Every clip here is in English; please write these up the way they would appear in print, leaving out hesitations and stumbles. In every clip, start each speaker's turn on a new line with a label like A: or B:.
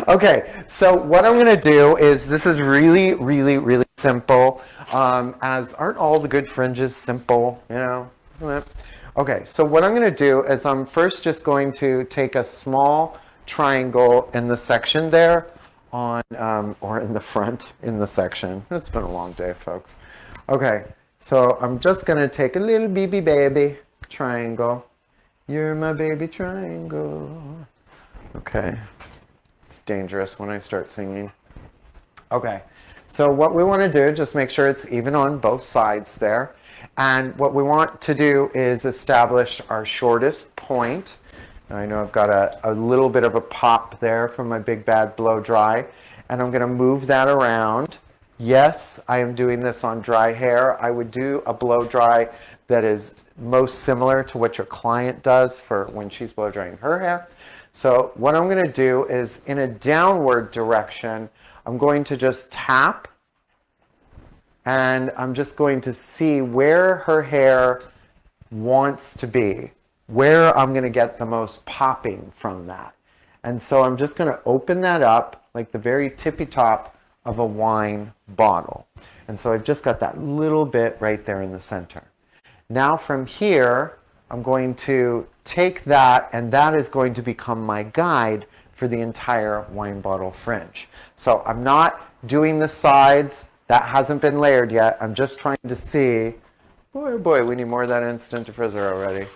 A: Okay, so what I'm going to do is, this is really, really, really simple. As aren't all the good fringes simple, you know? Okay, so what I'm going to do is I'm first just going to take a small triangle in the section there on, or in the front in the section. It's been a long day, folks. Okay, so I'm just going to take a little baby triangle. You're my baby triangle. Okay. It's dangerous when I start singing. Okay, so what we want to do, just make sure it's even on both sides there. And what we want to do is establish our shortest point. Now I know I've got a little bit of a pop there from my big bad blow dry, and I'm going to move that around. Yes, I am doing this on dry hair. I would do a blow dry that is most similar to what your client does for when she's blow drying her hair. So what I'm going to do is, in a downward direction, I'm going to just tap, and I'm just going to see where her hair wants to be, where I'm going to get the most popping from that. And so I'm just going to open that up like the very tippy top of a wine bottle. And so I've just got that little bit right there in the center. Now from here, I'm going to take that, and that is going to become my guide for the entire wine bottle fringe. So I'm not doing the sides. That hasn't been layered yet. I'm just trying to see, boy, oh boy, we need more of that instant diffuser already. A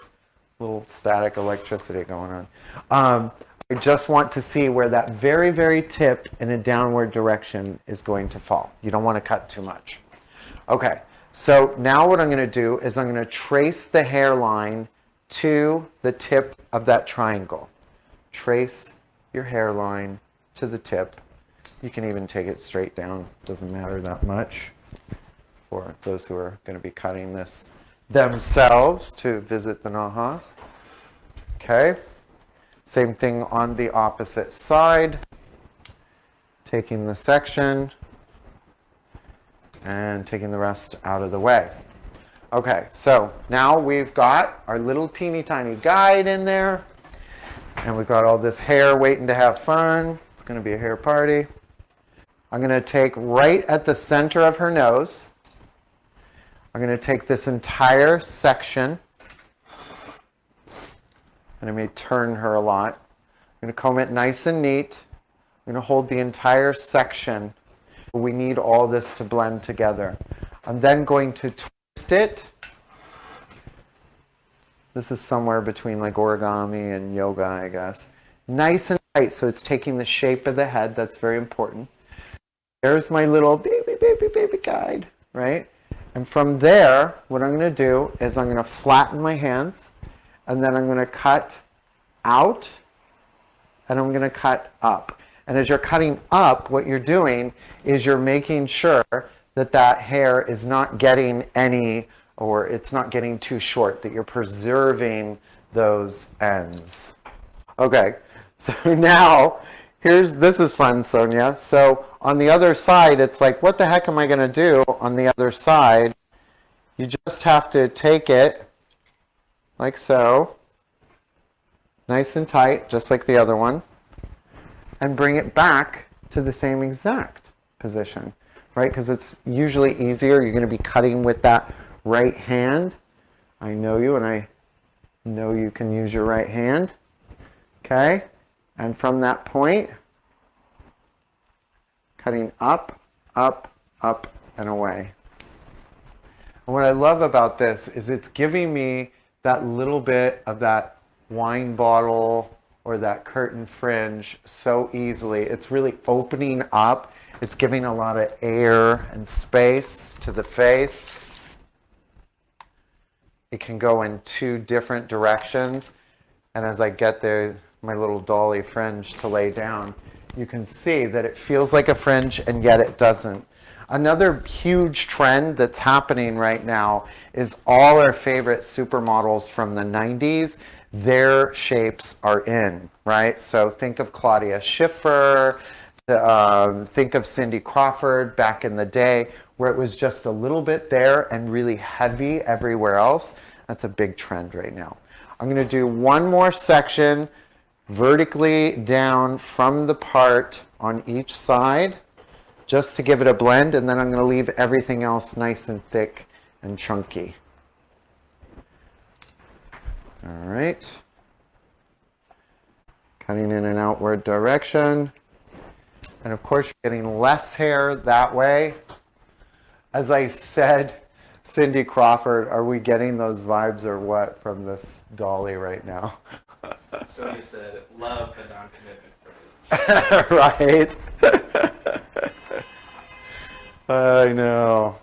A: little static electricity going on. I just want to see where that very, very tip in a downward direction is going to fall. You don't want to cut too much. Okay, so now what I'm going to do is I'm going to trace the hairline to the tip of that triangle. Trace your hairline to the tip. You can even take it straight down. Doesn't matter that much for those who are going to be cutting this themselves to visit the NAHAs. Okay. Same thing on the opposite side. Taking the section and taking the rest out of the way. Okay, so now we've got our little teeny tiny guide in there, and we've got all this hair waiting to have fun. It's going to be a hair party. I'm going to take right at the center of her nose. I'm going to take this entire section, and I may turn her a lot. I'm going to comb it nice and neat. I'm going to hold the entire section. We need all this to blend together. I'm then going to twist it. This is somewhere between like origami and yoga, I guess. Nice and tight, so it's taking the shape of the head. That's very important. There's my little baby guide, right? And from there, what I'm going to do is I'm going to flatten my hands, and then I'm going to cut out, and I'm going to cut up. And as you're cutting up, what you're doing is you're making sure that that hair is not getting any, or it's not getting too short, that you're preserving those ends. Okay, so now, this is fun, Sonia. So on the other side, it's like, what the heck am I going to do on the other side? You just have to take it like so, nice and tight, just like the other one, and bring it back to the same exact position, right? Because it's usually easier. You're going to be cutting with that right hand. I know you, and I know you can use your right hand. Okay? And from that point, cutting up, up, up, and away. And what I love about this is it's giving me that little bit of that wine bottle or that curtain fringe so easily. It's really opening up. It's giving a lot of air and space to the face. It can go in two different directions. And as I get there, my little dolly fringe to lay down, you can see that it feels like a fringe and yet it doesn't. Another huge trend that's happening right now is all our favorite supermodels from the 90s, their shapes are in, right? So think of Claudia Schiffer, think of Cindy Crawford back in the day, where it was just a little bit there and really heavy everywhere else. That's a big trend right now. I'm going to do one more section, vertically down from the part on each side, just to give it a blend, and then I'm going to leave everything else nice and thick and chunky. All right. Cutting in an outward direction. And of course, you're getting less hair that way. As I said, Cindy Crawford, are we getting those vibes or what from this dolly right now?
B: Sonia said, love the non-commitment
A: Right. I know.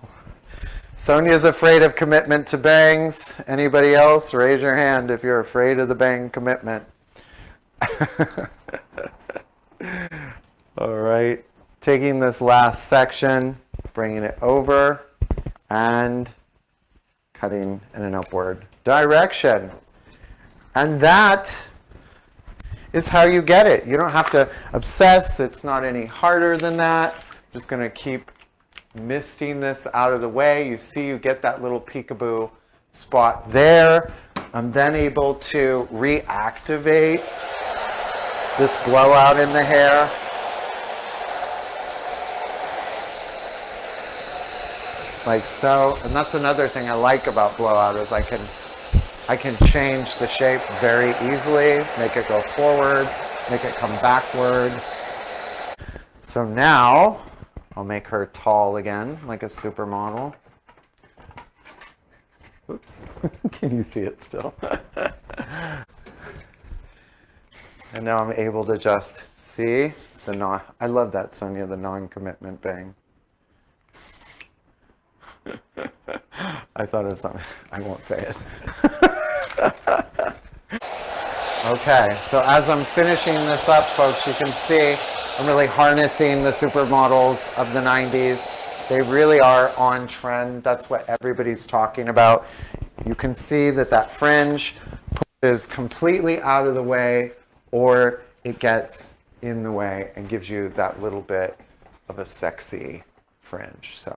A: Sonia's afraid of commitment to bangs. Anybody else? Raise your hand if you're afraid of the bang commitment. All right. Taking this last section, bringing it over, and cutting in an upward direction. And that is how you get it. You don't have to obsess. It's not any harder than that. Just going to keep misting this out of the way. You see you get that little peekaboo spot there. I'm then able to reactivate this blowout in the hair. Like so. And that's another thing I like about blowout is I can change the shape very easily, make it go forward, make it come backward. So now I'll make her tall again, like a supermodel. Oops, can you see it still? And now I'm able to just see the I love that, Sonia, the non-commitment bang. I thought of something. I won't say it. Okay, so as I'm finishing this up, folks, you can see I'm really harnessing the supermodels of the 90s. They really are on trend. That's what everybody's talking about. You can see that that fringe pushes completely out of the way, or it gets in the way and gives you that little bit of a sexy fringe. So